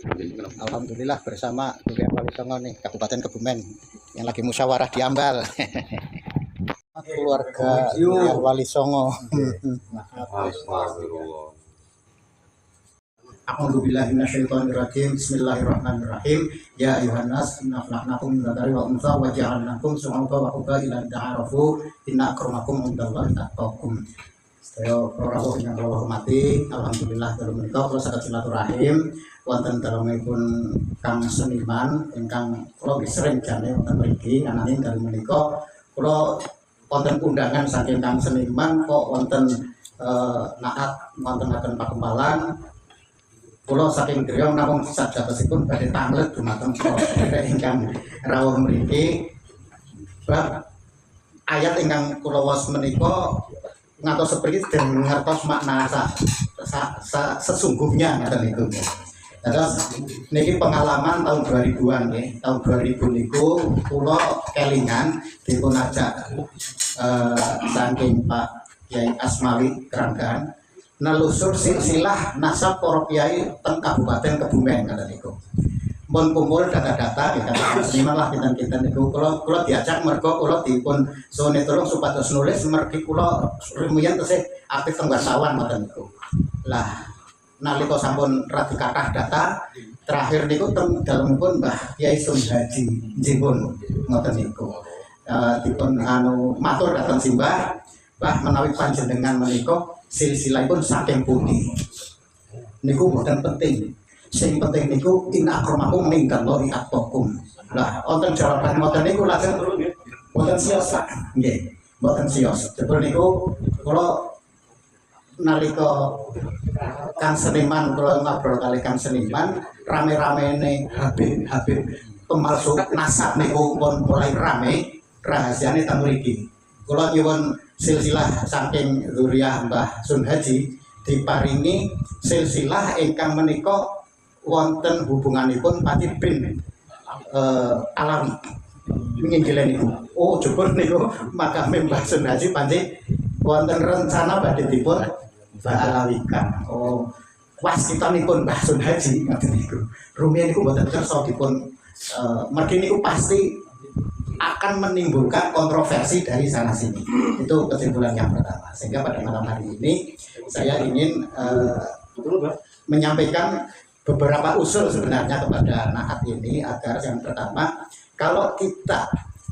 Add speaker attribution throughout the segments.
Speaker 1: Alhamdulillah bersama Durian Wali Songo nih, Kabupaten Kebumen yang lagi musyawarah di Ambal. Keluarga Durian Wali Songo. A'udzubillahi minasyaitonirrajim. Bismillahirrahmanirrahim. Ya ayuhan nas, inna khalaqnakum min dzakarin wa untha wa ja'alnakum syu'uban wa qabaila lita'arafu inna akramakum 'indallahi atqakum. Saya rawuh yang kula hormati, alhamdulillah dalu menika kula saged silaturahim wonten dalemipun Kang Seniman ingkang kula sering jane wonten mriki. Ananging dalu menika kula wonten undangan saking Kang Seniman kok wonten naat wontenaken pakempalan. Kula saking griya namung sajatosipun badhe tanglet dumateng kula ingkang rawuh mriki. Bab ayat ingkang kula waos menika ngatos seperti dan ngertos makna sesungguhnya ngaten niku. Terus niki pengalaman tahun 2000-an nggih. Tahun 2000 niku kula kelingan dipun ajak saking Pak Kyai Asmawi Keranggan nelusur silsilah nasab para kyai teng Kabupaten Kebumen ngaten niku. Mun kumpul data-data kita seniman lah kita niku kula diajak mergo kula dipun sone tolong supados nulis mergi kula rumiyin tesih aktif teng wartawan ngoten niku. Lah nalika sampun radi kathah data terakhir niku teng dalemipun Mbah Kyai Sun Haji njipun ngoten niku. Dipun matur dhateng simbah Mbah menawi panjenengan menika silsilahipun saking pundi niku boten penting. Sing penting niku inna akramakum indallahi atqakum. Lah wonten jawaban ngoten niku lajeng boten sios nggih, boten sios. Jebul niku kula nalika Kang Seniman kula ngobrol kali Kang Seniman rame-ramene Habib pemalsu nasab niku pun mulai rame rahasiane teng mriki. Kula nyuwun silsilah saking dzurriyyah Mbah Sun Haji diparingi silsilah ingkang menika wonten hubunganipun Pati bin Alawi nginggile niku. Oh jebul niku makame Mbah Sun Haji panci wonten rencana badhe dipun balawikan. Oh waskitanipun Mbah Sun Haji ngoten niku. Rumiyin niku mboten kersa dipun mergi niku pasti akan menimbulkan kontroversi dari sana sini. Itu kesimpulan yang pertama. Sehingga pada malam hari ini saya ingin menyampaikan beberapa usul sebenarnya kepada naat ini agar yang pertama, kalau kita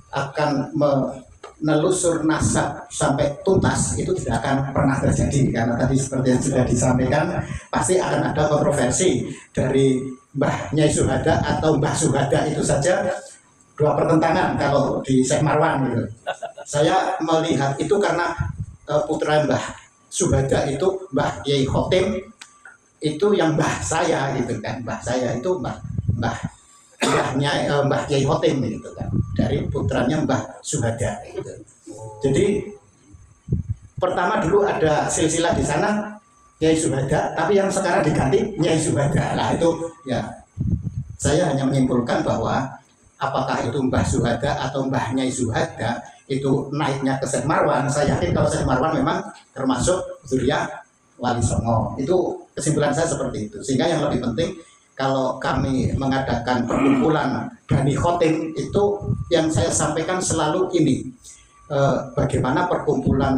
Speaker 1: akan menelusur nasab sampai tuntas itu tidak akan pernah terjadi karena tadi seperti yang sudah disampaikan pasti akan ada kontroversi dari Mbah Nyai Suhada atau Mbah Suhada itu saja dua pertentangan kalau di Syekh Marwan gitu. Saya melihat itu karena putra Mbah Suhada itu Mbah Kyai Khotim itu yang mbah saya gitu kan, mbah saya itu mbahnya Mbah Kyai Khotim gitu kan, dari putranya Mbah Suhada gitu. Jadi pertama dulu ada silsilah di sana Kyai Suhada, tapi yang sekarang diganti Nyai Suhada. Nah itu ya saya hanya menyimpulkan bahwa apakah itu Mbah Suhada atau Mbah Nyai Suhada itu naiknya ke Syekh Marwan. Saya yakin kalau Syekh Marwan memang termasuk dzurriyyah Wali Songo. Itu kesimpulan saya seperti itu. Sehingga yang lebih penting kalau kami mengadakan perkumpulan Bani Khotim itu yang saya sampaikan selalu ini, bagaimana perkumpulan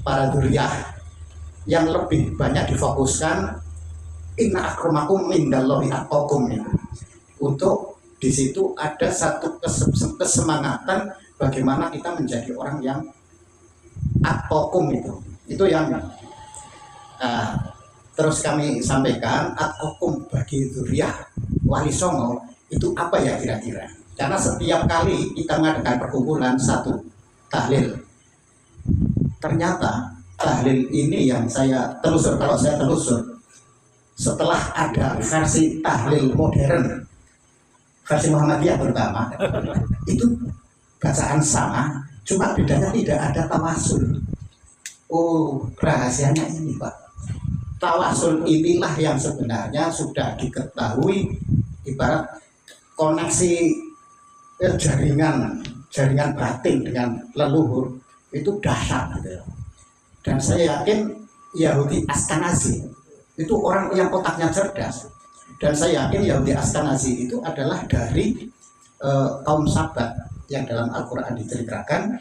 Speaker 1: para dzurriyyah yang lebih banyak difokuskan inna akramakum indallahi atqakum itu. Untuk di situ ada satu kesemangatan bagaimana kita menjadi orang yang atqakum itu. Itu yang terus kami sampaikan atqakum bagi dzurriyyah Wali Songo itu apa ya kira-kira? Karena setiap kali kita mengadakan perkumpulan satu tahlil, ternyata tahlil ini yang saya telusur, kalau saya telusur setelah ada versi tahlil modern, versi Muhammadiyah terutama, itu bacaan sama, cuma bedanya tidak ada tawasul. Oh rahasianya ini Pak. Tawasul inilah yang sebenarnya sudah diketahui ibarat koneksi jaringan batin dengan leluhur itu dahsyat gitu. Dan saya yakin Yahudi Ashkenazi itu orang yang otaknya cerdas. Dan saya yakin Yahudi Askanazi itu adalah dari kaum Sabat yang dalam Al-Quran diceritakan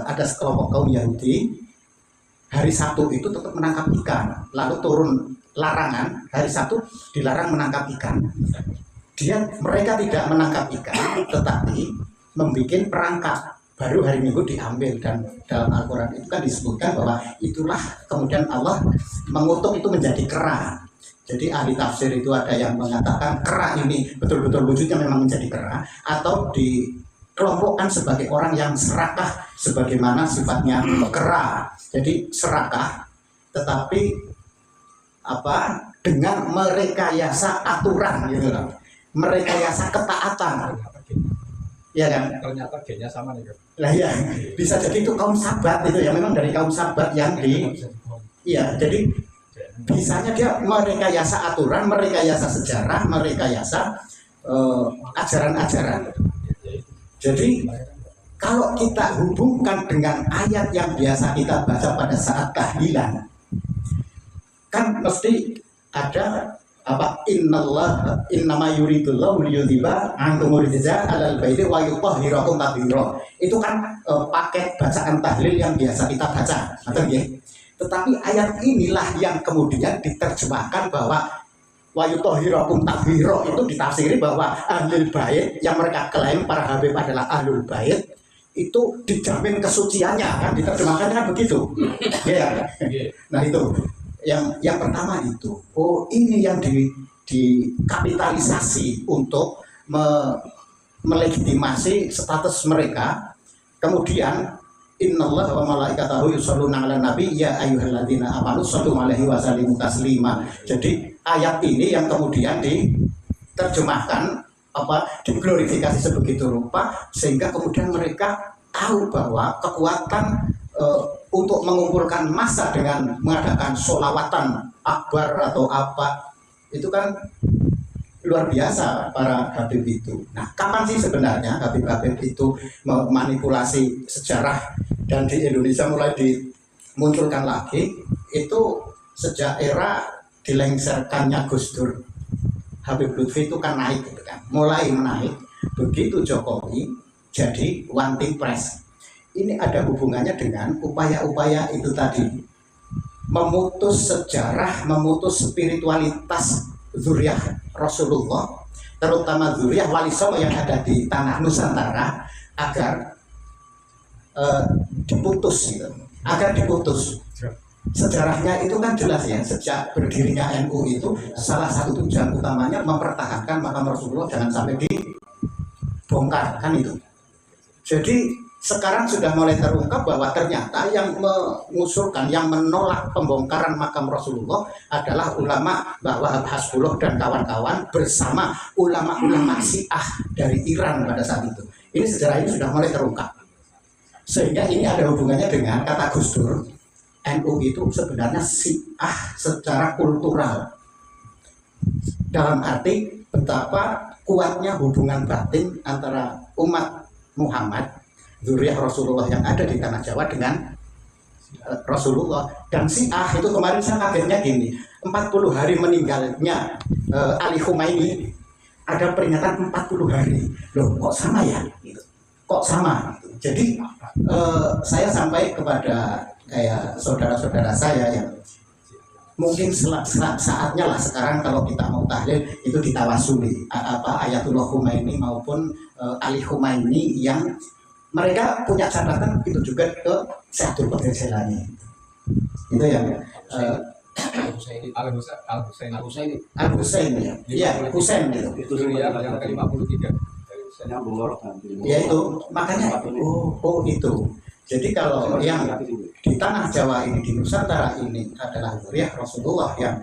Speaker 1: ada sekelompok kaum Yahudi hari Sabtu itu tetap menangkap ikan, lalu turun larangan hari Sabtu dilarang menangkap ikan. Mereka tidak menangkap ikan, tetapi membuat perangkap. Baru hari Minggu diambil, dan dalam Al-Quran itu kan disebutkan bahwa itulah kemudian Allah mengutuk itu menjadi kera. Jadi ahli tafsir itu ada yang mengatakan kera ini betul-betul wujudnya memang menjadi kera, atau dikelompokkan sebagai orang yang serakah sebagaimana sifatnya kera. Jadi serakah tetapi dengan merekayasa aturan gitu loh. Merekayasa ketaatan. Ya kan?
Speaker 2: Ternyata gennya sama nih.
Speaker 1: Lah ya, bisa jadi itu kaum Sabat itu ya, memang dari kaum Sabat yang jadi bisanya dia merekayasa aturan, merekayasa sejarah, merekayasa ajaran-ajaran. Jadi kalau kita hubungkan dengan ayat yang biasa kita baca pada saat tahlilan, kan mesti ada innama yuridullahu liyudhiba ankumul rijza alal baiti wa yutahhirakum tathira. Itu kan paket bacaan tahlil yang biasa kita baca, ya. Tetapi ayat inilah yang kemudian diterjemahkan bahwa wa yutahhirakum tathira, itu ditafsiri bahwa ahlul bait yang mereka klaim para habib adalah ahlul bait itu dijamin kesuciannya, kan diterjemahkan kan begitu. Ya. Nah itu yang pertama itu, ini yang dikapitalisasi untuk melegitimasi status mereka. Kemudian innallaha wa malaikatahu yusholluna 'alan nabi ya ayyuhalladzina amanu shollu 'alaihi wa sallimu taslima. Jadi ayat ini yang kemudian diterjemahkan diglorifikasi sebegitu rupa sehingga kemudian mereka tahu bahwa kekuatan untuk mengumpulkan massa dengan mengadakan sholawatan akbar atau apa itu kan luar biasa para habib itu. Nah, kapan sih sebenarnya habib-habib itu memanipulasi sejarah dan di Indonesia mulai dimunculkan lagi? Itu sejak era dilengserkannya Gus Dur. Habib Lutfi itu kan naik gitu kan, mulai menaik. Begitu Jokowi jadi one team press. Ini ada hubungannya dengan upaya-upaya itu tadi, memutus sejarah, memutus spiritualitas zuriyah Rasulullah, terutama zuriyah Wali Songo yang ada di tanah Nusantara, agar diputus gitu. Agar diputus. Sejarahnya itu kan jelas ya, sejak berdirinya NU itu salah satu tujuan utamanya mempertahankan makam Rasulullah jangan sampai dibongkar, kan itu. Jadi sekarang sudah mulai terungkap bahwa ternyata yang mengusulkan, yang menolak pembongkaran makam Rasulullah adalah ulama bahwa Hasbullah dan kawan-kawan bersama ulama-ulama Syiah dari Iran pada saat itu. Ini sejarah ini sudah mulai terungkap. Sehingga ini ada hubungannya dengan kata Gus Dur, NU itu sebenarnya Syiah secara kultural. Dalam arti betapa kuatnya hubungan batin antara umat Muhammad, zuriyah Rasulullah yang ada di tanah Jawa dengan Rasulullah. Dan Syiah itu kemarin saya kagetnya gini, 40 hari meninggalnya Ali Khomeini ada peringatan 40 hari. Loh kok sama ya? Kok sama? Jadi saya sampai kepada kayak saudara-saudara saya yang mungkin saatnya lah sekarang kalau kita mau tahlil itu ditawasuli Ayatullah Khomeini maupun Ali Khomeini yang mereka punya catatan itu juga ke Syekh Qadir Jailani. Itu yang Al-Husain ya. Iya, Husain itu.
Speaker 2: Itu yang ke-53.
Speaker 1: Ya itu, makanya itu. Jadi kalau yang di tanah Jawa ini, di Nusantara ini adalah zuriyah Rasulullah yang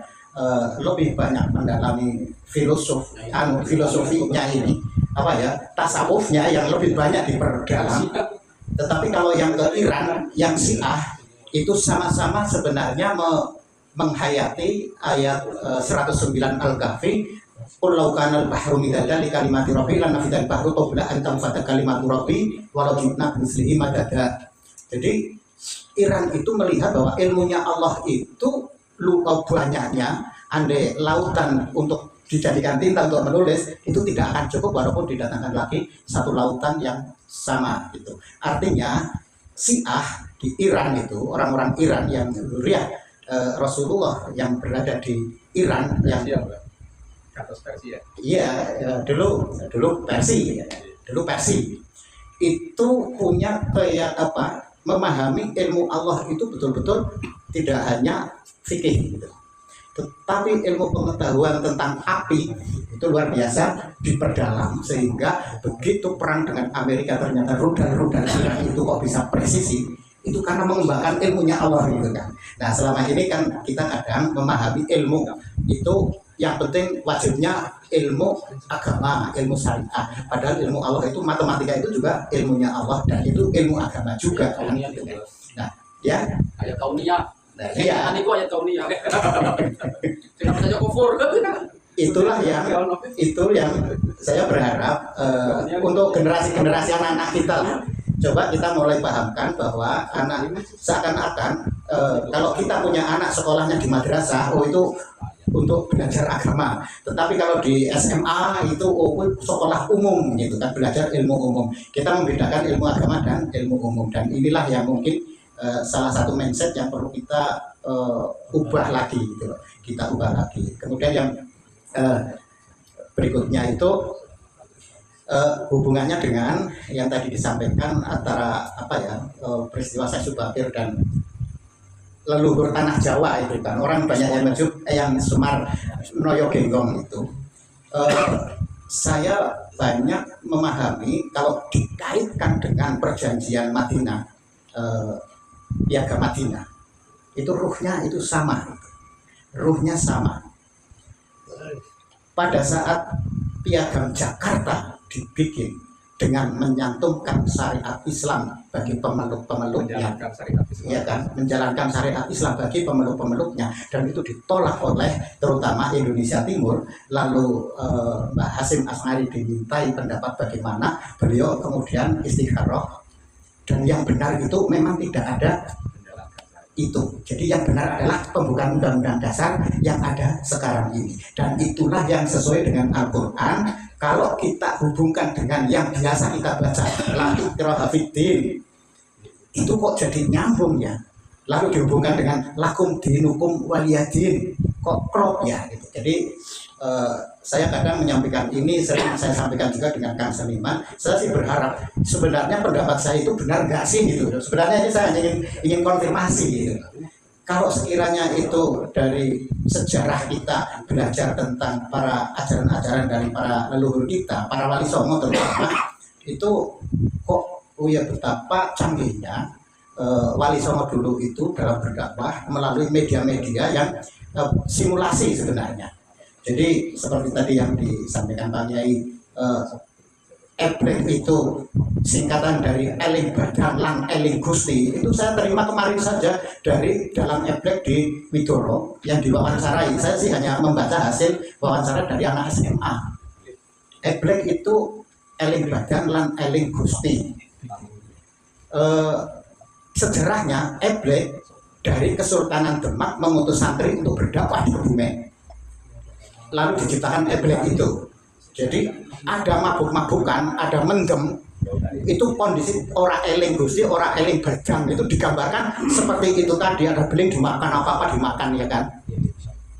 Speaker 1: lebih banyak mendalami filosofinya ini, tasawufnya yang lebih banyak diperdalam. Tetapi kalau yang ke Iran, yang Syiah itu sama-sama sebenarnya menghayati ayat 109 Al-Kahfi, qul law kana al-bahru midadan li kalimati rabbi lan nafidal bahru qabla an tanfada kalimatu rabbi walau ji'na bimithlihi madada. Jadi Iran itu melihat bahwa ilmunya Allah itu lupa banyaknya, andai lautan untuk dijadikan tinta untuk menulis itu tidak akan cukup walaupun didatangkan lagi satu lautan yang sama gitu. Artinya Syiah di Iran itu orang-orang Iran yang zuriyah Rasulullah yang berada di Iran yang
Speaker 2: Atas versi ya.
Speaker 1: iya dulu Persia itu punya kayak apa memahami ilmu Allah itu betul-betul tidak hanya fikih gitu. Tetapi ilmu pengetahuan tentang api itu luar biasa diperdalam sehingga begitu perang dengan Amerika ternyata rudal-rudal Iran itu kok bisa presisi itu karena mengembangkan ilmunya Allah gitu kan. Nah selama ini kan kita kadang memahami ilmu itu yang penting wajibnya ilmu agama, ilmu syariah. Padahal ilmu Allah itu matematika itu juga ilmunya Allah dan itu ilmu agama juga kan. Nah ya
Speaker 3: Ayat kauniyah.
Speaker 1: nah, ya
Speaker 3: Kan itu ayat kauniyah. Kenapa saja kufur?
Speaker 1: itulah yang saya berharap untuk generasi-generasi anak-anak kita lah. Coba kita mulai pahamkan bahwa anak seakan-akan kalau kita punya anak sekolahnya di madrasah, oh itu untuk belajar agama. Tetapi kalau di SMA itu sekolah umum gitu kan, belajar ilmu umum. Kita membedakan ilmu agama dan ilmu umum dan inilah yang mungkin salah satu mindset yang perlu kita ubah lagi gitu loh. Kita ubah lagi. Kemudian yang berikutnya itu hubungannya dengan yang tadi disampaikan antara apa ya peristiwa Syekh Bakir dan leluhur tanah Jawa itu kan orang banyak yang yang Semar Noyo Genggong itu saya banyak memahami kalau dikaitkan dengan perjanjian Madinah Piagam Madinah itu ruhnya itu sama pada saat Piagam Jakarta dibikin dengan menyantumkan syariat Islam bagi pemeluk-pemeluknya, ya kan, menjalankan syariat Islam bagi pemeluk-pemeluknya dan itu ditolak oleh terutama Indonesia Timur. Lalu Mbah Hasyim As'ari dimintai pendapat bagaimana, beliau kemudian istikharah dan yang benar itu memang tidak ada itu. Jadi yang benar adalah pembukaan undang-undang dasar yang ada sekarang ini dan itulah yang sesuai dengan Al-Quran. Kalau kita hubungkan dengan yang biasa kita baca la ikraha fiddin itu kok jadi nyambung ya, lalu dihubungkan dengan lakum dinukum waliyadin kok klop ya gitu. Jadi saya kadang menyampaikan ini, sering saya sampaikan juga dengan Kang Seniman. Saya sih berharap sebenarnya pendapat saya itu benar nggak sih gitu. Sebenarnya ini saya ingin konfirmasi gitu. Kalau sekiranya itu dari sejarah kita belajar tentang para ajaran-ajaran dari para leluhur kita, para wali songo terutama, itu kok ya betapa canggihnya wali songo dulu itu dalam berdakwah melalui media-media yang simulasi sebenarnya. Jadi seperti tadi yang disampaikan Pak Kiai, Eblek itu singkatan dari Eling Badan Lan Eling Gusti. Itu saya terima kemarin saja dari dalam Eblek di Widoro yang diwawancarai. Saya sih hanya membaca hasil wawancara dari anak SMA. Eblek itu Eling Badan Lan Eling Gusti. Sejarahnya Eblek dari Kesultanan Demak mengutus santri untuk berdakwah di Kebumen. Lalu diciptakan Eblek itu. Jadi ada mabuk-mabukan, ada mendem, itu kondisi orang eling Gusti, orang eling Bajang itu digambarkan seperti itu tadi, ada beling dimakan, apa-apa dimakan ya kan.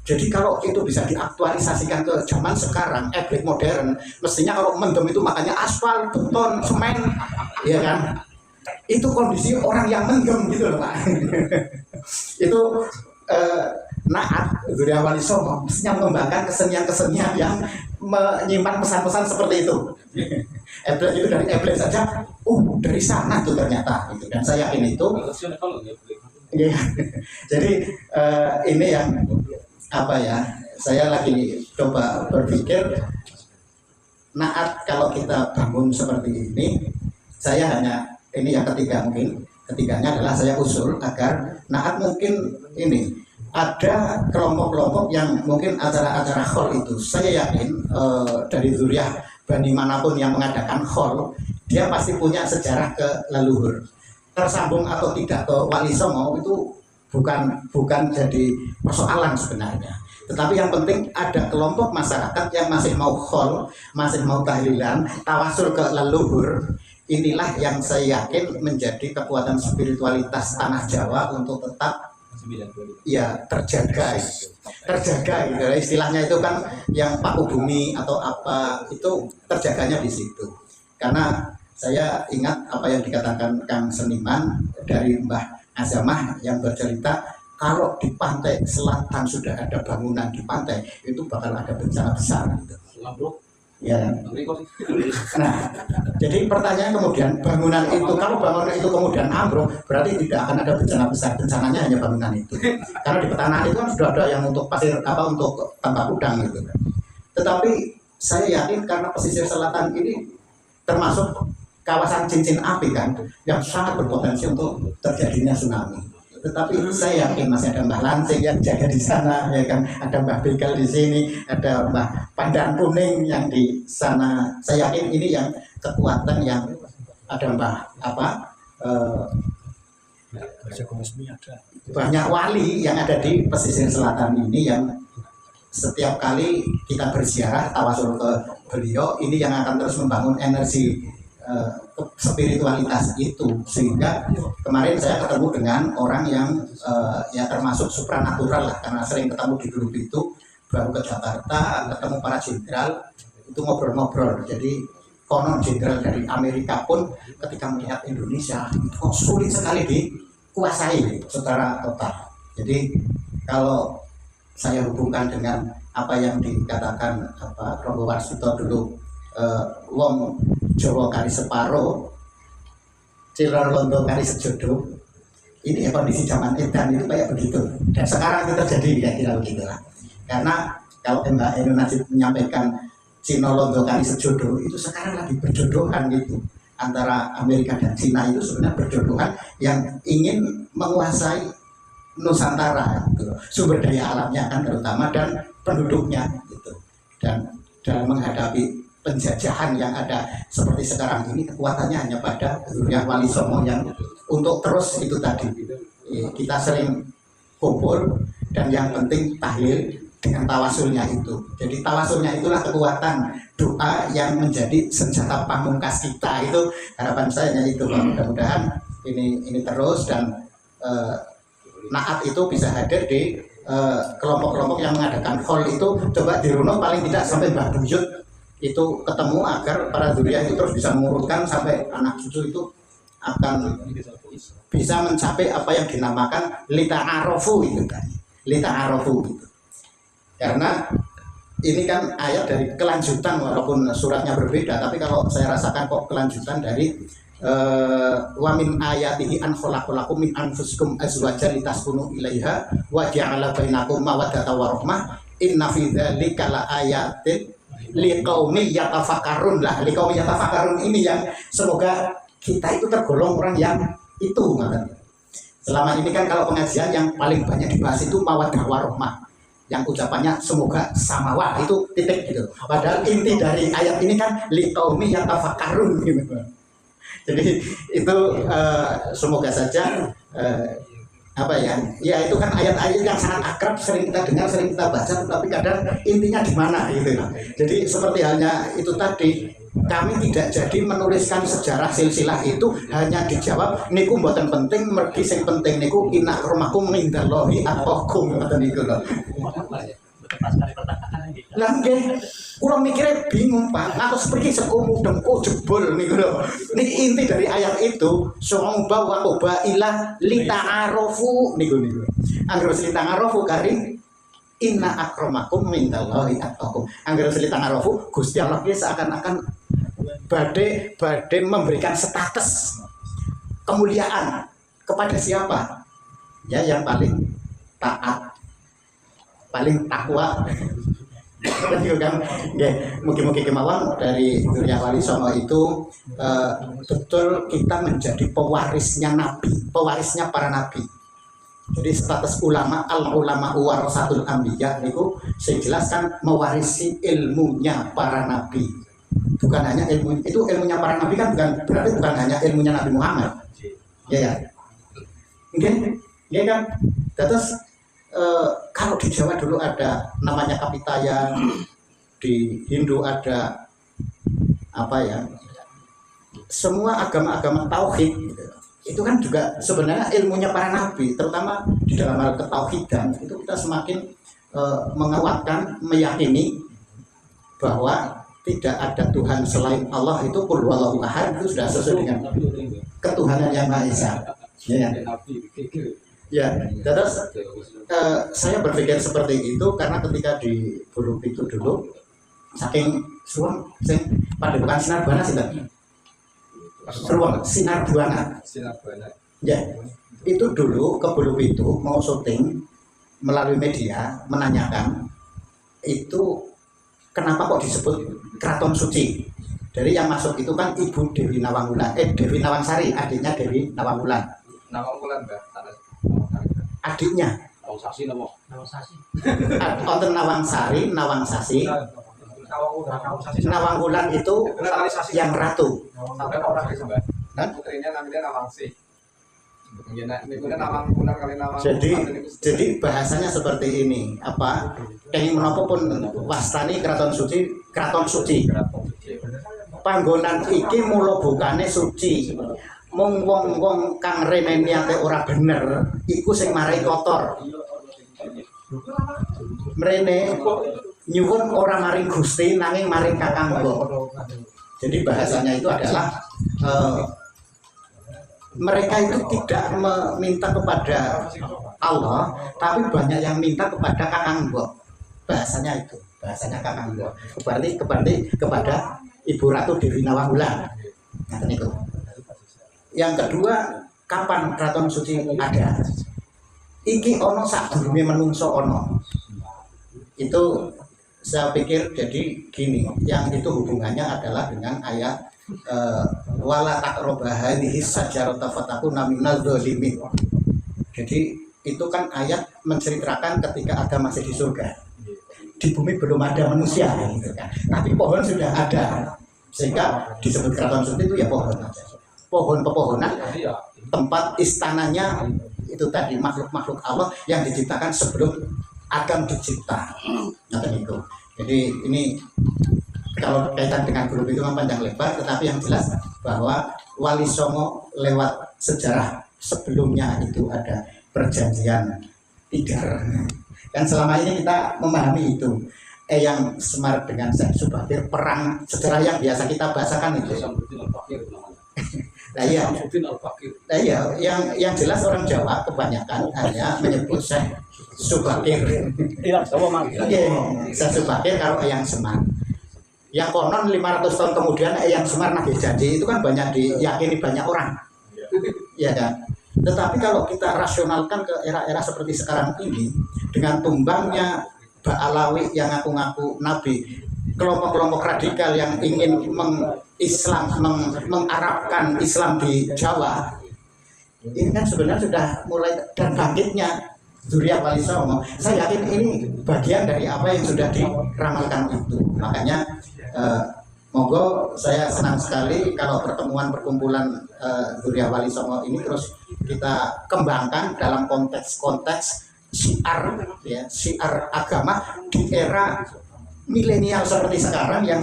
Speaker 1: Jadi kalau itu bisa diaktualisasikan ke zaman sekarang, Eblek modern, mestinya kalau mendem itu makanya aspal, beton, semen, ya kan. Itu kondisi orang yang mendem gitu loh Pak. Itu Naat Zuriya Wali Songo mestinya mengembangkan kesenian-kesenian yang menyimpan pesan-pesan seperti itu. Eblek itu dari Eblek saja, dari sana tuh ternyata gitu. Dan saya yakin itu. Ya. Jadi ini yang apa ya? Saya lagi coba berpikir, Naat kalau kita bangun seperti ini, saya hanya ini yang ketiga mungkin. Ketiganya adalah saya usul agar Naat mungkin ini ada kelompok-kelompok yang mungkin acara-acara khol itu saya yakin dari zuriyah bani manapun yang mengadakan khol dia pasti punya sejarah ke leluhur, tersambung atau tidak ke Wali Songo itu bukan jadi persoalan sebenarnya. Tetapi yang penting ada kelompok masyarakat yang masih mau khol, masih mau tahlilan, tawasul ke leluhur. Inilah yang saya yakin menjadi kekuatan spiritualitas tanah Jawa untuk tetap ya terjaga gitu. Istilahnya itu kan yang paku bumi atau apa itu terjaganya di situ. Karena saya ingat apa yang dikatakan Kang Seniman dari Mbah Azamah yang bercerita kalau di pantai selatan sudah ada bangunan di pantai itu bakal ada bencana besar gitu. Ya. Nah, jadi pertanyaan kemudian bangunan itu kalau bangunan itu kemudian ambruk berarti tidak akan ada bencana besar, bencananya hanya bangunan itu. Karena di petanaan itu kan sudah ada yang untuk pasir apa untuk tambak udang gitu. Tetapi saya yakin karena pesisir selatan ini termasuk kawasan cincin api kan yang sangat berpotensi untuk terjadinya tsunami. Tetapi saya yakin masih ada Mbah Lancing yang jaga di sana, ya kan, ada Mbah Begal di sini, ada Mbah Pandan Kuning yang di sana. Saya yakin ini yang kekuatan yang ada Mbah banyak wali yang ada di pesisir selatan ini yang setiap kali kita berziarah tawasul ke beliau ini yang akan terus membangun energi spiritualitas itu, sehingga kemarin saya ketemu dengan orang yang ya termasuk supranatural lah, karena sering ketemu di grup itu, baru ke Jakarta ketemu para jenderal itu ngobrol-ngobrol. Jadi konon jenderal dari Amerika pun ketika melihat Indonesia kok sulit sekali dikuasai secara total. Jadi kalau saya hubungkan dengan apa yang dikatakan Rogo Warsito dulu, wong Jawa kari separo, Cilor Londo kari sejodo. Ini ya kondisi zaman edan itu kayak begitu. Dan sekarang itu terjadi ya kira begitulah. Karena kalau Mbak Eno Najib menyampaikan Cina Londo kari sejodo itu sekarang lagi berjodohan gitu antara Amerika dan Cina itu sebenarnya berjodohan yang ingin menguasai Nusantara gitu. Sumber daya alamnya kan terutama dan penduduknya gitu. Dan dalam menghadapi penjajahan yang ada seperti sekarang ini kekuatannya hanya pada Zuriat Wali Songo yang untuk terus itu tadi kita sering kumpul dan yang penting tahlil dengan tawasulnya itu. Jadi tawasulnya itulah kekuatan doa yang menjadi senjata pamungkas kita. Itu harapan saya itu, mudah-mudahan ini terus dan naat itu bisa hadir di kelompok-kelompok yang mengadakan hall itu. Coba dirunut paling tidak sampai Mbah Buyut itu ketemu agar para zuriat itu terus bisa mengurutkan sampai anak cucu itu akan bisa mencapai apa yang dinamakan lita arofu itu kan, lita arofu gitu. Karena ini kan ayat dari kelanjutan walaupun suratnya berbeda, tapi kalau saya rasakan kok kelanjutan dari wa min ayatihi an khalaqalakum min anfusikum azwajan litaskunu ilaiha wa ja'ala bainakum mawaddatan wa rahmah inna fi dzalika laayatin liqaumi yatafakkarun lah. Liqaumi yatafakkarun ini yang semoga kita itu tergolong orang yang itu katanya. Selama ini kan kalau pengajian yang paling banyak dibahas itu mawaddah warahmah, yang ucapannya semoga samawa itu titik gitu. Padahal inti dari ayat ini kan liqaumi yatafakkarun gitu. Jadi itu semoga saja ya itu kan ayat-ayat yang sangat akrab, sering kita dengar, sering kita baca, tetapi kadang intinya di mana gitu. Jadi seperti halnya itu tadi, kami tidak jadi menuliskan sejarah silsilah itu, hanya dijawab niku mboten penting, mergi sing penting niku inna akramakum indallahi atqakum ngoten niku lho. Lah nggih, kula mikirnya bingung Pak, ngatos pergi sekumu dengku jebol niku lho. Niki inti dari ayat itu, sumba wa qabaila lita'arofu niku. Angger wis lita'arofu kari inna akramakum indallahi atqakum. Angger wis lita'arofu Gusti Allah ki seakan-akan badhe memberikan status kemuliaan kepada siapa? Ya yang paling taat, paling takwa. Kan mungkin kemauan dari Zuriat Wali Songo itu betul kita menjadi pewarisnya Nabi, pewarisnya para Nabi. Jadi status ulama, al ulama warasatul anbiya itu saya jelaskan mewarisi ilmunya para Nabi. Bukan hanya ilmu itu, ilmunya para Nabi kan berarti bukan hanya ilmunya Nabi Muhammad. Ya ya. Mungkin ya kan. Terus kalau di Jawa dulu ada namanya Kapitayan, di Hindu ada apa ya, semua agama-agama tauhid gitu. Itu kan juga sebenarnya ilmunya para nabi, terutama di dalam hal ketauhidan itu kita semakin menguatkan, meyakini bahwa tidak ada Tuhan selain Allah. Itu qul huwallahu ahad, itu sudah sesuai dengan ketuhanan yang Maha Esa. Ya, ya. Terus saya berpikir seperti itu karena ketika di Bulu itu dulu saking suwung sing pada bukan sinar buana sih tadi. Suwung sinar buana. Ya. Itu dulu ke Bulu itu mau syuting melalui media menanyakan itu kenapa kok disebut Keraton Suci. Dari yang masuk itu kan Ibu Dewi Nawangwulan, Dewi Nawangsari, adiknya Dewi Nawangwulan.
Speaker 2: Nawangwulan Mbak.
Speaker 1: Adiknya.
Speaker 3: Nawangsasi nama.
Speaker 1: Wonten Nawangsari, Nawangsasi. Nawangwulan itu yang ratu.
Speaker 2: Sampai orang itu Mbak. Putrinya namanya Nawangsi.
Speaker 1: Jadi bahasanya seperti ini, apa kenging menapa pun wastani Keraton Suci, Keraton Suci. Panggonan iki mula bukane suci. Mung wong-wong kang rene niate ora bener, iku sing marai kotor. Mrene nyuwun ora maring Gusti nanging maring kakanggo. Jadi bahasanya itu adalah mereka itu tidak meminta kepada Allah, tapi banyak yang minta kepada kakanggo. Bahasanya itu, bahasanya kakanggo. Berarti kepada Ibu Ratu Dewi Nawangwulan. Nah, itu. Yang kedua, kapan Keraton Suci ada? Iki ono sadurunge menungso ono. Itu saya pikir jadi gini, yang itu hubungannya adalah dengan ayat wala taqrabu hadhihi syajarata fatakuna minal dzalimin. Jadi itu kan ayat menceritakan ketika Adam masih di surga. Di bumi belum ada manusia gitu kan. Tapi pohon sudah ada. Sehingga disebut Keraton Suci itu ya pohon. Pohon-pepohonan, tempat istananya itu tadi makhluk-makhluk Allah yang diciptakan sebelum Adam dicipta. Nah, itu. Jadi ini kalau kaitan dengan grup itu memang panjang lebar, tetapi yang jelas bahwa Wali Songo lewat sejarah sebelumnya itu ada perjanjian Tidar. Dan selama ini kita memahami itu. Yang Semar dengan Syekh Subakir, perang sejarah yang biasa kita bahasakan itu. Nah, iya. Nah, iya, yang jelas orang Jawa kebanyakan hanya menyebut Syekh Subakir. Syekh Subakir kalau Eyang Semar. Yang konon 500 tahun kemudian Eyang Semar nagih janji itu kan banyak diyakini banyak orang. Ya kan? Tetapi kalau kita rasionalkan ke era-era seperti sekarang ini dengan tumbangnya Mbak Alawi yang ngaku-ngaku nabi, kelompok-kelompok radikal yang ingin mengarabkan Islam di Jawa, ini kan sebenarnya sudah mulai dan bangkitnya Zuriat Wali Songo. Saya yakin ini bagian dari apa yang sudah diramalkan itu. Makanya monggo saya senang sekali kalau perkumpulan Zuriat Wali Songo ini terus kita kembangkan dalam konteks syiar, ya, syiar agama di era milenial seperti sekarang yang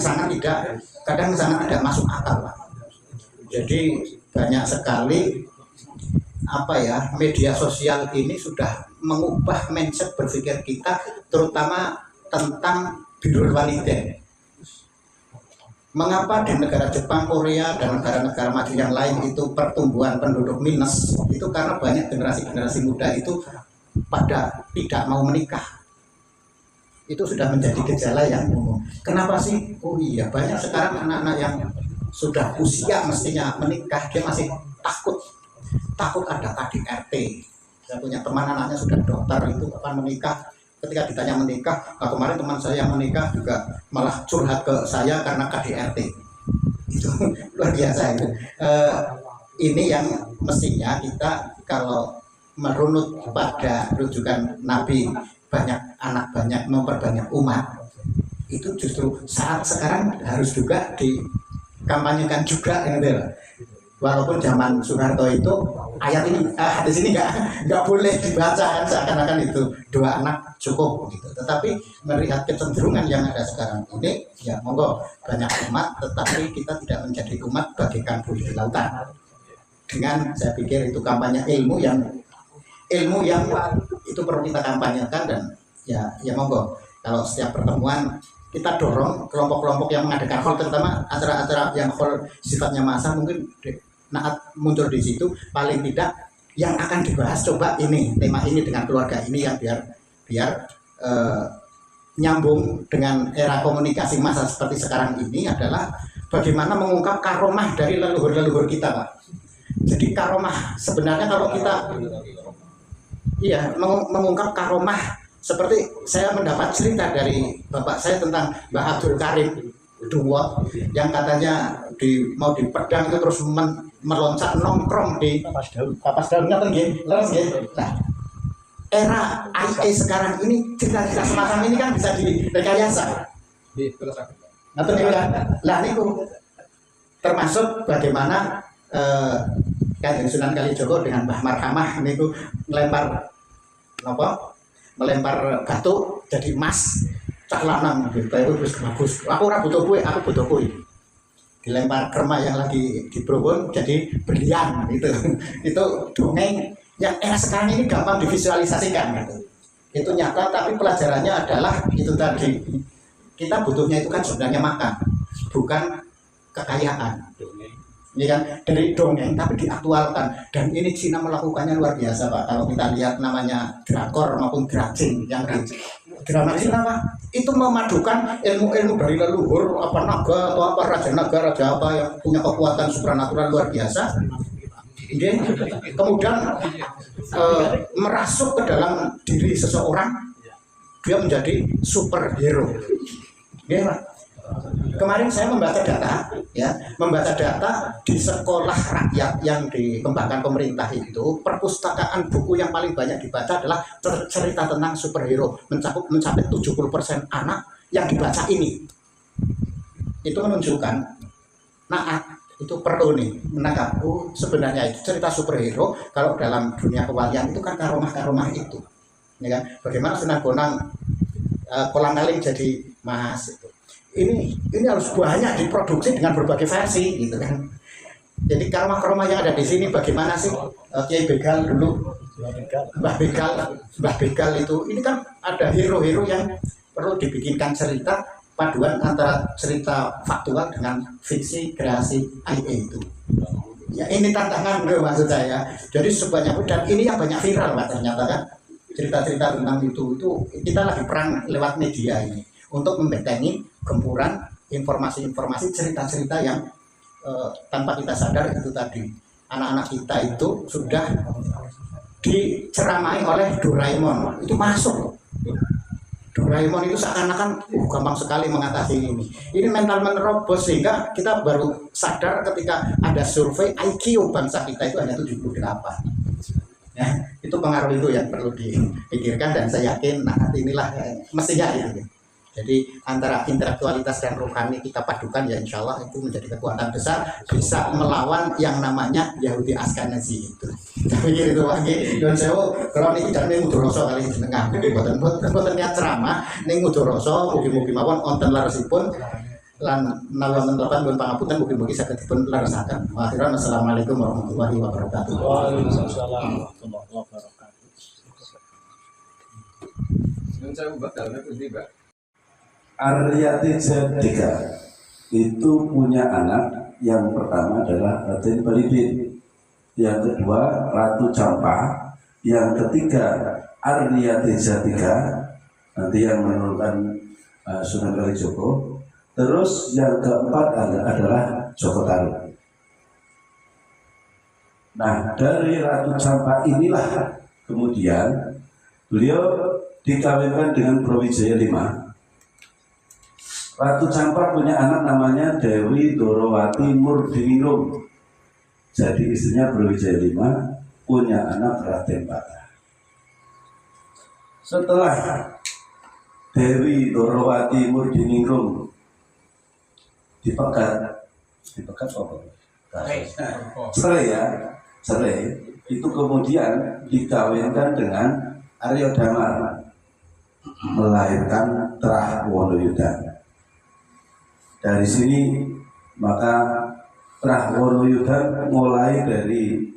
Speaker 1: kadang sangat tidak masuk akal, Pak. Jadi banyak sekali media sosial ini sudah mengubah mindset berpikir kita, terutama tentang birrul walidain. Mengapa di negara Jepang, Korea, dan negara-negara maju yang lain itu pertumbuhan penduduk minus? Itu karena banyak generasi-generasi muda itu pada tidak mau menikah. Itu sudah menjadi gejala yang umum. Kenapa sih? Oh iya, banyak sekarang anak-anak yang sudah usia mestinya menikah, dia masih takut ada KDRT. Saya punya teman anaknya sudah dokter, itu kapan menikah. Ketika ditanya menikah, kemarin teman saya yang menikah juga malah curhat ke saya karena KDRT. Itu luar biasa itu. Ini yang mestinya kita kalau merunut pada rujukan Nabi, banyak anak banyak memperbanyak umat, itu justru saat sekarang harus juga dikampanyekan juga, walaupun zaman Soeharto itu ayat ini hadis ini nggak boleh dibaca kan, seakan-akan itu 2 anak cukup gitu. Tetapi melihat kecenderungan yang ada sekarang ini, ya monggo banyak umat, tetapi kita tidak menjadi umat bagaikan buih di lautan. Dengan saya pikir itu kampanye ilmu yang itu perlu kita kampanyekan, dan ya monggo kalau setiap pertemuan kita dorong kelompok-kelompok yang mengadakan hall, terutama acara-acara yang hall sifatnya massa, mungkin muncul di situ, paling tidak yang akan dibahas coba ini tema ini dengan keluarga ini, yang biar nyambung dengan era komunikasi massa seperti sekarang ini adalah bagaimana mengungkap karomah dari leluhur-leluhur kita, Pak. Jadi karomah sebenarnya kalau kita mengungkap karomah, seperti saya mendapat cerita dari bapak saya tentang Mbah Abdul Karim Duwo yang katanya mau di Pedang itu terus meloncat nongkrong di papas daunnya tinggi leres nggih. Nah, era AI sekarang ini cerita-cerita semacam ini kan bisa direkayasa. Ngaten niku kan. Lah niku termasuk bagaimana Kanjeng Sunan Kalijogo dengan Mbah Marhamah niku melempar batu jadi emas. Cak lanang gitu, itu bagus. Aku ora butuh kue, aku butuh kue. Dilempar kerma yang lagi di Browon jadi berlian gitu. Itu dongeng yang era sekarang ini gampang divisualisasikan gitu. Itu nyata, tapi pelajarannya adalah itu tadi. Kita butuhnya itu kan sebenarnya makan, bukan kekayaan. Ini kan dari dongeng tapi diaktualkan, dan ini Cina melakukannya luar biasa, Pak. Kalau kita lihat namanya drakor maupun drajing yang di drama Cina, Pak, itu memadukan ilmu-ilmu dari leluhur, apa naga atau apa raja apa yang punya kekuatan supranatural luar biasa. Kemudian merasuk ke dalam diri seseorang, dia menjadi superhero. Pak. Kemarin saya membaca data di sekolah rakyat yang dikembangkan pemerintah itu, perpustakaan buku yang paling banyak dibaca adalah cerita tentang superhero, mencapai 70% anak yang dibaca ini. Itu menunjukkan, itu perlu nih menangkap, sebenarnya itu cerita superhero kalau dalam dunia kewalian itu kan karomah itu, ya kan? Bagaimana Sunan Bonang kolang-kaling jadi mas itu. Ini harus banyak diproduksi dengan berbagai versi gitu kan. Jadi karomah-karomah yang ada di sini bagaimana sih? Kiai Begal dulu, Mbah Begal itu, ini kan ada hero-hero yang perlu dibikinkan cerita paduan antara cerita faktual dengan fiksi kreasi IA itu. Ya ini tantangan maksud saya. Jadi sebanyak, dan ini yang banyak viral, Pak, ternyata kan cerita-cerita tentang itu kita lagi perang lewat media ini untuk membentengi gempuran informasi-informasi, cerita-cerita yang tanpa kita sadar itu tadi anak-anak kita itu sudah diceramai oleh Doraemon, itu masuk. Doraemon itu seakan-akan gampang sekali mengatasi ini. Ini mental menerobos sehingga kita baru sadar ketika ada survei IQ bangsa kita itu hanya 78. Ya, itu pengaruh itu yang perlu dipikirkan, dan saya yakin inilah mestinya itu. Jadi antara intelektualitas dan rohani kita padukan, ya insya Allah itu menjadi kekuatan besar, bisa melawan yang namanya Yahudi Askenazi itu. Saya pikir itu lagi. Dan saya kalau ini tidak nih mudoroso kali jenengan, buatan niat ceramah, nih mudoroso, mugi-mugi mawon onten laresipun lan nawamen telepon pun pangapunten, mugi-mugi saged dipun larasaken. Akhiran assalamualaikum warahmatullahi wabarakatuh.
Speaker 4: Waalaikumsalam warahmatullahi wabarakatuh.
Speaker 2: Nun saya ubah dalamnya putih, Mbak.
Speaker 5: Aryati Jadika itu punya anak, yang pertama adalah Raden Balibin, yang kedua Ratu Campa, yang ketiga Aryati Jadika, nanti yang menurunkan Sunan Kalijogo, terus yang keempat adalah Joko Tarub. Nah, dari Ratu Campa inilah kemudian beliau dikawinkan dengan Brawijaya V. Ratu Campa punya anak namanya Dewi Dorowati Murdiningrum. Jadi istrinya Brawijaya V punya anak Raden Patah. Setelah Dewi Dorowati Murdiningrum dipegat apa? Cerai ya, cerai itu kemudian dikawinkan dengan Arya Damar, melahirkan Trah Wonoyudan. Dari sini maka Trah Wonoyudan mulai dari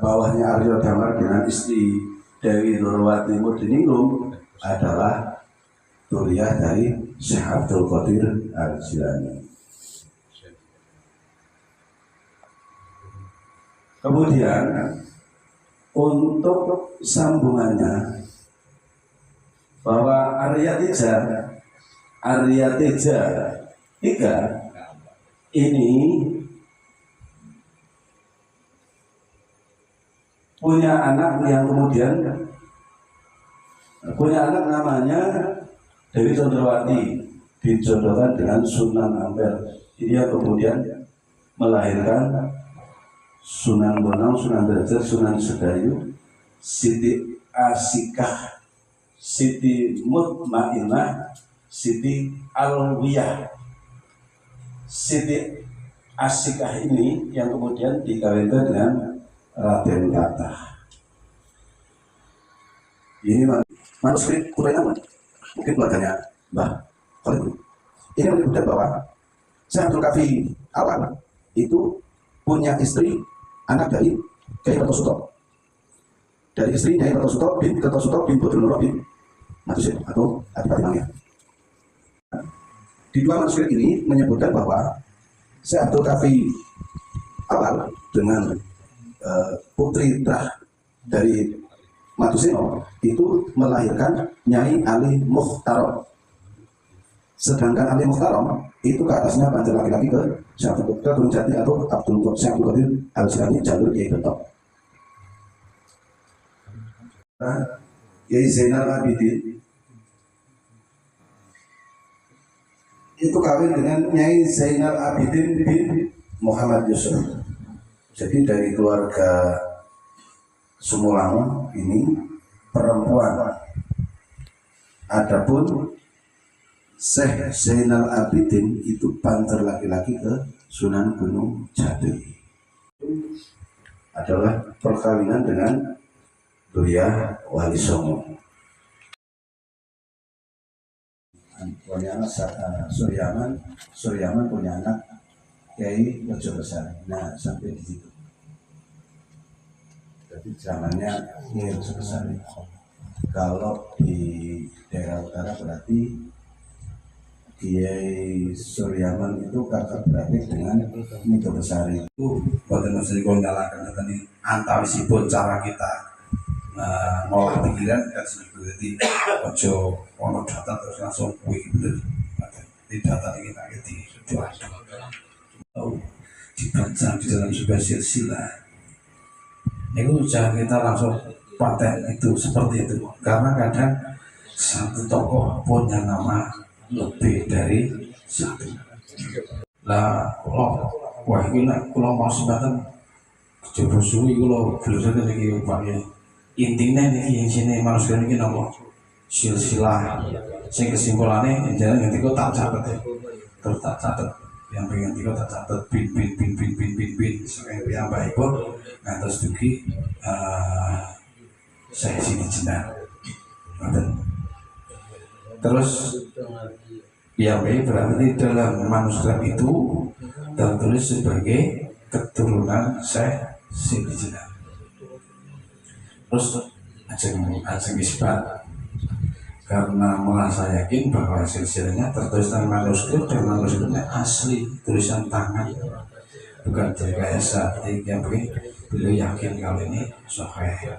Speaker 5: bawahnya Arya Damar dengan istri Dewi Dorowati Murdiningrum adalah Turiah dari Syekh Abdul Qadir Al-Jilani. Kemudian untuk sambungannya bahwa Arya Teja 3 ini punya anak yang kemudian punya anak namanya Dewi Condrawati, dijodohkan dengan Sunan Ampel. Ini yang kemudian melahirkan Sunan Bonang, Sunan Derajat, Sunan Sedayu, Siti Asikah, Siti Mutmainah, Siti Alwiyah. Siti Asikah ini yang kemudian dikawinkan dengan Raden Katah. Ini manuskrip Quraina, mungkin keluarganya Mbah Khalid. Ini menyebutkan bahwa Syekh Abdul Kafi awal itu punya istri anak dari Kyai Kertosuto. Dari istri Kyai Kertosuto bin Kertosuto bin Bodronoro bin Matusin atau Adipati Mangya. Di dua manuskrip ini menyebutkan bahwa Syekh Abdul Kafi awal dengan putri Trah dari Matusino itu melahirkan Nyai Ali Mukhtarom. Sedangkan Ali Mukhtarom itu ke atasnya panjang laki-laki ke Syekh Gunung Jati atau Syekh Abdul Qadir Al-Jilani jalur Kiai Bentok. Kiai Zainal Abidin itu kawin dengan Nyai Zainal Abidin bin Muhammad Yusuf. Jadi dari keluarga Sumulang ini perempuan. Adapun Syekh Zainal Abidin itu panter laki-laki ke Sunan Gunung Jati. Adalah perkawinan dengan Buya Wali Songo. Punya anak Suryaman punya anak Kiai Rejo Besar. Nah sampai di situ. Jadi zamannya Kiai Rejo Besar. Kalau di daerah utara berarti Kiai Suryaman itu kakak beradik dengan Nito Besari. Itu buatan mesti konyalakan tadi antawisipun cara kita ngolah pikiran kan seperti jadi ojo ono data terus langsung wih bener di data ini kita di dibaca di dalam sebuah silsilah itu jangan kita langsung paten itu seperti itu karena kadang satu tokoh punya nama lebih dari satu. Lah kalau wah ini kalau mau sebatan coba suwi kalau belajar lagi upaya intinya nih yang sini manuskrip ini nama silsilah. Sing kesimpulannya jangan nanti kau tak catat ya, terus tak catat. Yang pengen tiga tak catat bin sampai yang baik pun ngantos dugi saya sini jenah. Terus yang baik berarti dalam manuskrip itu tertulis sebagai keturunan Syekh Siti Jenar. Terus ajeng isbat karena merasa yakin bahwa silsilahnya tertulis dalam manuskrip dan manuskripnya asli tulisan tangan bukan direkayasa. Yang baik beliau yakin kalau ini sahih.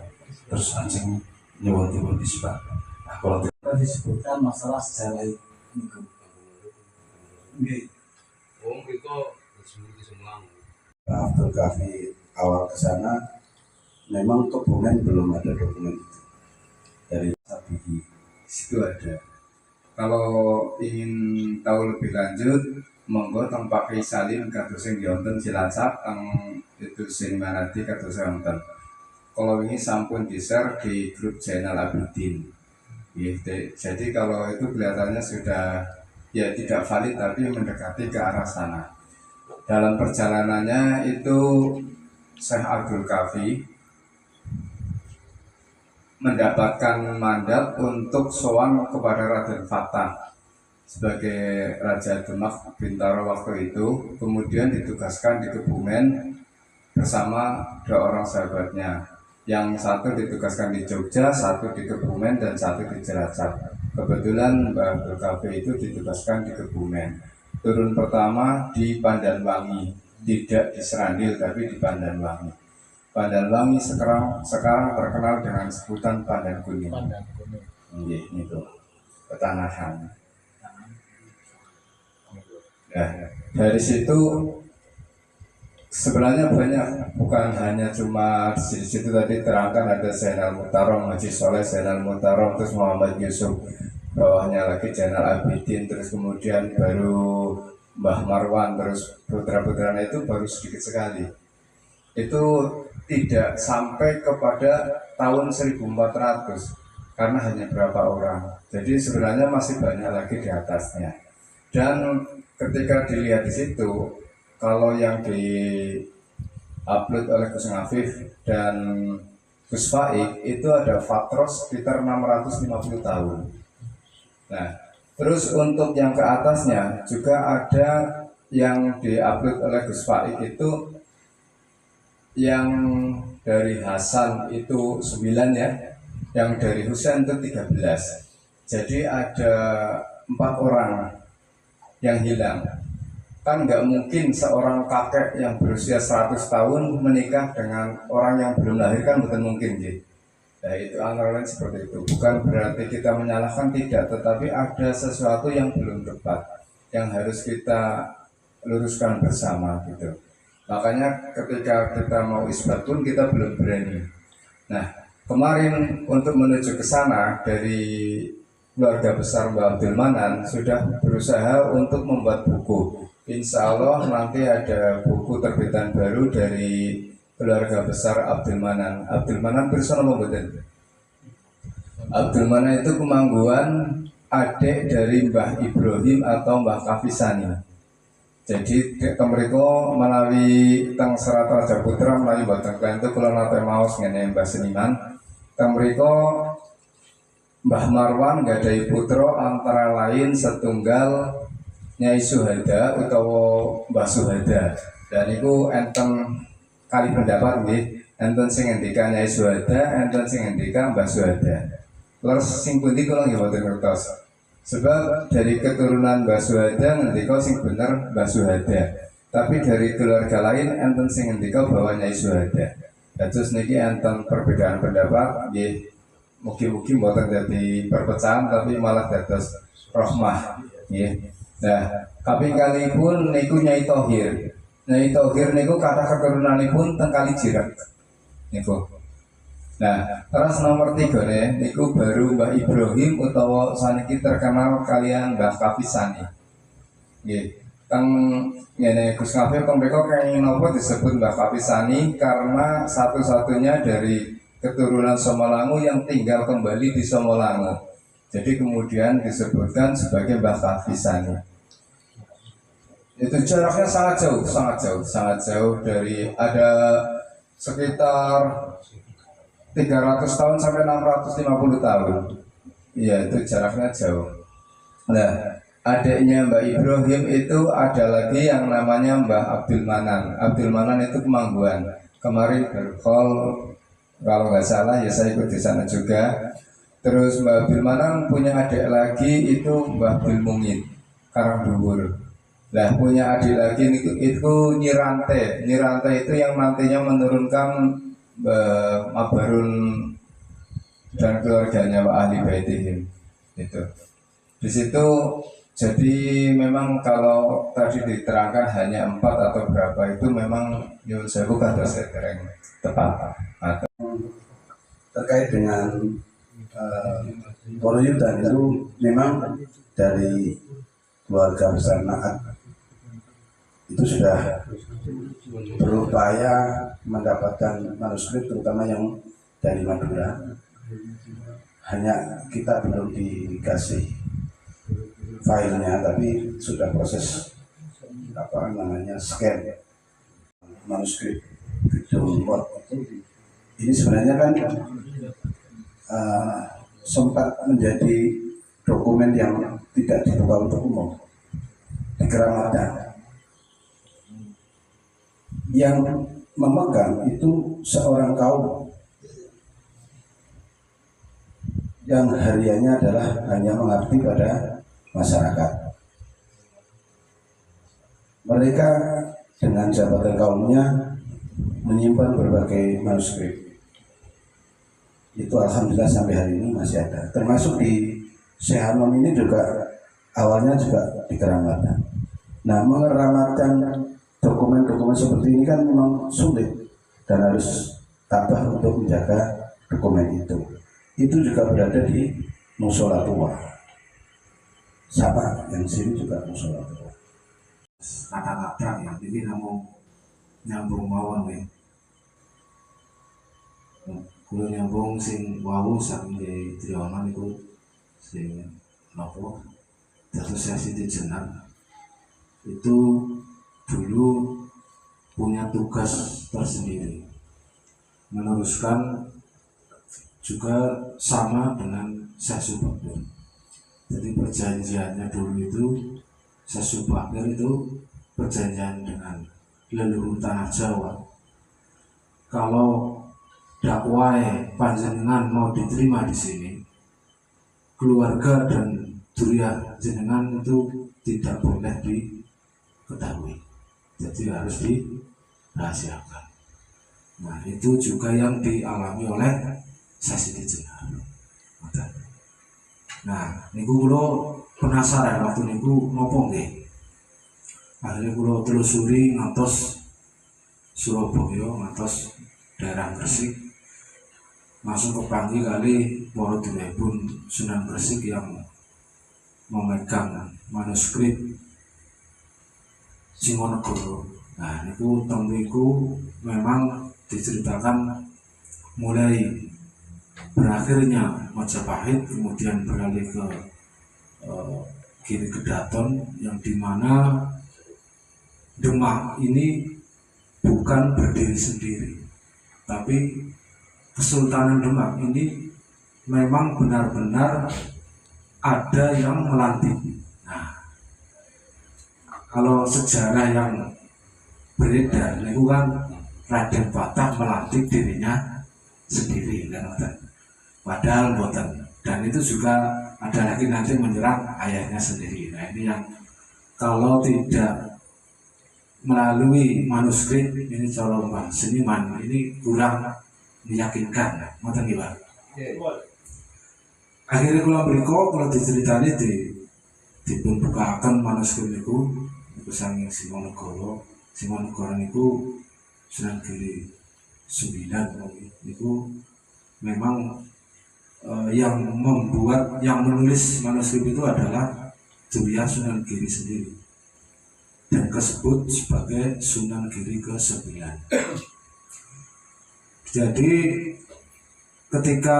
Speaker 5: Terus ajeng nyuwun isbat. Nah, kalau disebutkan masalah sejarah itu. Abdul Kafi awal ke sana memang dokumen belum ada dokumen itu dari Sabidi
Speaker 2: Situ ada. Kalau ingin tahu lebih lanjut, monggo teng Pak Kiai Salim kados sing wonten Cilacap teng itu sing manati kados wonten. Kalau ini sampun di-share di grup Zainal Abidin. Jadi kalau itu kelihatannya sudah ya tidak valid tapi mendekati ke arah sana. dalam perjalanannya itu Syekh Abdul Kafi mendapatkan mandat untuk sowan kepada Raden Fatah sebagai Raja Demak Bintaro waktu itu, kemudian ditugaskan di Kebumen bersama dua orang sahabatnya. Yang satu ditugaskan di Jogja, satu di Kebumen, dan satu di Cilacap. Kebetulan Mbah Abdul Kafi itu ditugaskan di Kebumen. Turun pertama di Pandanwangi, tidak di Serandil tapi di Pandanwangi. Pandanwangi sekarang terkenal dengan sebutan Pandan Kuning.
Speaker 4: Pandan kuning.
Speaker 2: Itu petanahan. Nah, dari situ sebenarnya banyak, bukan hanya cuma di situ tadi terangkan ada Zainal Mutarom, Haji Soleh Zainal Mutarom, terus Muhammad Yusuf, bawahnya lagi Zainal Abidin, terus kemudian baru Mbah Marwan, terus putra-putranya itu baru sedikit sekali. Itu tidak sampai kepada tahun 1400 karena hanya berapa orang. Jadi sebenarnya masih banyak lagi di atasnya. Dan ketika dilihat di situ, kalau yang di upload oleh Gus Ngafif dan Gus Faik itu ada fatros sekitar 650 tahun. Nah, terus untuk yang ke atasnya juga ada yang di upload oleh Gus Faik itu yang dari Hasan itu 9 ya, yang dari Husain itu 13. Jadi ada 4 orang yang hilang. Kan nggak mungkin seorang kakek yang berusia 100 tahun menikah dengan orang yang belum lahir, kan bukan mungkin gitu. Nah itu antara lain seperti itu. Bukan berarti kita menyalahkan, tidak, tetapi ada sesuatu yang belum tepat yang harus kita luruskan bersama gitu. Makanya ketika kita mau isbat pun kita belum berani. Nah kemarin untuk menuju ke sana dari keluarga besar Mbak Abdul Manan sudah berusaha untuk membuat buku. Insya Allah nanti ada buku terbitan baru dari keluarga besar Abdul Manan. Abdul Manan bersama membuatnya. Abdul Manan itu Kemangguan, adik dari Mbah Ibrahim atau Mbah Kafisani. Jadi mereka melalui teng Serat Raja Putra melalui batang kalian itu kalau nate maos ngene Mbah Seniman. Teng mereka Mbah Marwan gadai putra antara lain setunggal Nyai Suhada utawa Mbah Suhada. Dan itu enten kali pendapat nggih, enten sing ngendika Nyai Suhada, enten sing ngendika Mbah Suhada. Terus sing pundi kula nggih mboten ngertos. Sebab dari keturunan Mbah Suhada ngendika sing bener Mbah Suhada. Tapi dari keluarga lain enten sing ngendika bahwa Nyai Suhada. Terus niki enten perbedaan pendapat nggih. Mugi-mugi mboten dadi perpecahan tapi malah dados rahmah nggih. Nah, kaping kalipun niku Nyai Thohir. Nyai Thohir niku kathah keturunanipun teng Kali Jirak. Niku. Nah, terus nomor 3 niku baru Mbah Ibrahim utawa saniki terkenal kalian Mbah Kafisani. Nggih. Teng ngene Gus Ngafif mereka kenging napa disebut Mbah Kafisani karena satu-satunya dari keturunan Somolangu yang tinggal kembali di Somolangu. Jadi kemudian disebutkan sebagai Mbah Kafisani. Itu jaraknya sangat jauh dari ada sekitar 300 tahun sampai 650 tahun. Iya, itu jaraknya jauh. Nah, adiknya Mbak Ibrahim itu ada lagi yang namanya Mbah Abdul Manan. Abdul Manan itu Kemangguan. Kemarin berkol, kalau nggak salah ya saya ikut di sana juga. Terus Mbah Abdul Manan punya adik lagi itu Mbah Abdul Mungit, Karangduwur. Nah, punya adik lagi itu Nyirante. Nyirante itu yang nantinya menurunkan Mabarun dan keluarganya Pak Ahli Baitihim itu. Di situ jadi memang kalau tadi diterangkan hanya 4 atau berapa itu memang nyuwun sewu kados dereng tepat.
Speaker 5: Terkait dengan Wonoyudan itu memang dari keluarga besar Naat itu sudah berupaya mendapatkan manuskrip terutama yang dari Madura. Hanya kita belum dikasih filenya, tapi sudah proses apa namanya scan manuskrip download itu, ini sebenarnya kan sempat menjadi dokumen yang tidak dibuka untuk umum di Keramatkan. Yang memegang itu seorang kaum yang hariannya adalah hanya mengabdi pada masyarakat. Mereka dengan jabatan kaumnya menyimpan berbagai manuskrip. Itu alhamdulillah sampai hari ini masih ada. Termasuk di Sehanom ini juga awalnya juga di Keramatkan. Nah, mengeramatkan dokumen-dokumen seperti ini kan memang sulit dan harus tabah untuk menjaga dokumen itu. Itu juga berada di musola tua. Sama yang sini juga musola tua. Kata-kata ya, jadi namun nyambung mawon ya. Kulo nyambung sing wau saking di Triyono niku sing nopo asosiasi di Jenar itu dulu punya tugas tersendiri meneruskan juga sama dengan Syekh Subakir. Jadi perjanjiannya dulu itu Syekh Subakir itu perjanjian dengan leluhur tanah Jawa. Kalau dakwah panjenengan mau diterima di sini, keluarga dan duriya jenengan itu tidak boleh diketahui. Jadi harus dirahasiakan. Nah, itu juga yang dialami oleh Sasidi Jenar. Nah, niku kula penasaran waktu niku nopo nggih. Akhirnya kula telusuri ngantos Surabaya, ngantos daerah Gresik, langsung kepanggil kali para duluripun Sunan Gresik yang memegang manuskrip Simonegoro. Nah, niku tembiku memang diceritakan mulai berakhirnya Majapahit, kemudian beralih ke Giri Kedaton, yang dimana Demak ini bukan berdiri sendiri, tapi Kesultanan Demak ini memang benar-benar ada yang melantik. Nah, kalau sejarah yang beredar itu kan Raden Patah melantik dirinya sendiri kan, padahal boten. Dan itu juga ada lagi nanti menyerang ayahnya sendiri. Nah, ini yang kalau tidak melalui manuskrip ini calon seniman ini kurang meyakinkan, ngoten nggih, Pak. Akhirnya kalau diceritani dipun bukakan manuskrip niku saking Simonegoro. Simonegoro niku Sunan Giri 9 niku memang yang membuat, yang menulis manuskrip itu adalah Duriya Sunan Giri sendiri dan disebut sebagai Sunan Giri ke-9. Jadi ketika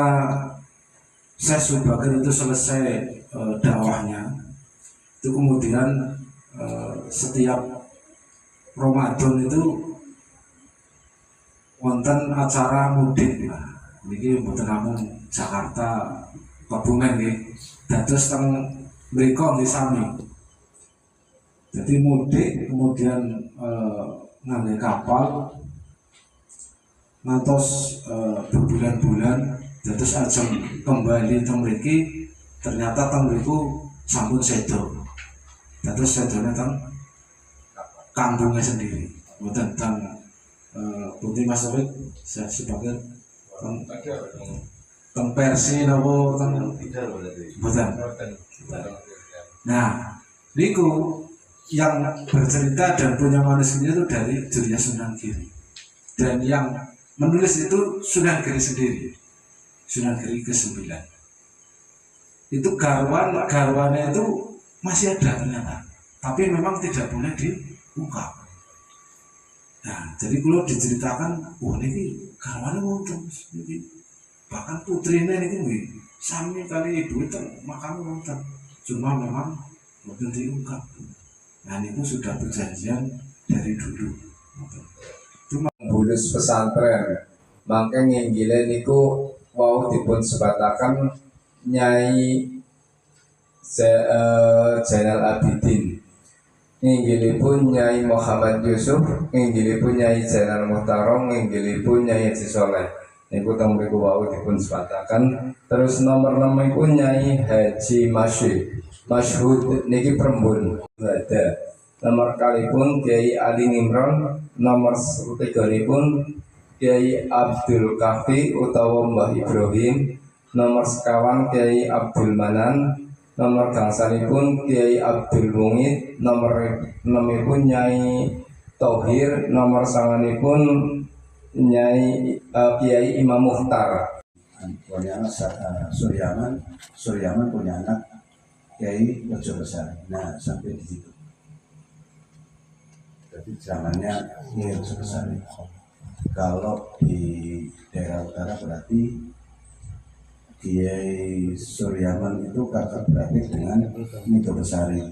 Speaker 5: Syekh Subakir itu selesai dakwahnya, itu kemudian setiap Ramadan itu wonten acara mudik. Nah, ini mboten namung Jakarta, Kebumen nggih. Dados teng mriku nggih sami. Jadi mudik kemudian ngangge kapal ngantos berbulan-bulan, dados ajeng kembali teng mriki ternyata teng mriku sampun sedo. Dados sedone teng kampungnya sendiri. Mboten teng Putih Mas Taufik, saya sebagai teng Persi napa teng mboten. Nah, niku yang bercerita dan punya manuskripnya itu dari Duriya Sunan Giri, dan yang menulis itu Sunan Giri sendiri, Sunan Giri ke-9. Itu garwannya itu masih ada ternyata, tapi memang tidak boleh diungkap. Nah, jadi kalau diceritakan, oh ini garwannya wonten, bahkan putrinya ini sami kali ibu itu makam wonten, cuma memang mboten diungkap. Nah itu sudah perjanjian dari dulu.
Speaker 2: Bulus pesantren mangke nginggile niku wau dipun sebataken Nyai Zainal Abidin, nginggilipun Nyai Muhammad Yusuf, nginggilipun Nyai Zainal Muhtarom, nginggilipun Nyai Haji Soleh. Niku teng mriku wau dipun sebataken. Terus nomor 6 iku Nyai Haji Masyhud niki Prembun ada. Nomor kalipun Kiai Ali Nimron, nomor 3 pun Kiai Abdul Kafi utawa Mbah Ibrahim, nomor sekawan Kiai Abdul Manan, nomor gangsalipun Kiai Abdul Mungid, nomor 6 pun Nyai Tohir, nomor 9 pun Nyai Kiai Imam Mukhtar.
Speaker 6: Punya anak Suryaman punya anak Kiai Rejo Besar. Nah sampai di situ. Jadi zamannya Kiai Rejo Besar. Kalau di daerah utara berarti Kiai Suryaman itu kakak beradik dengan Nito Besari.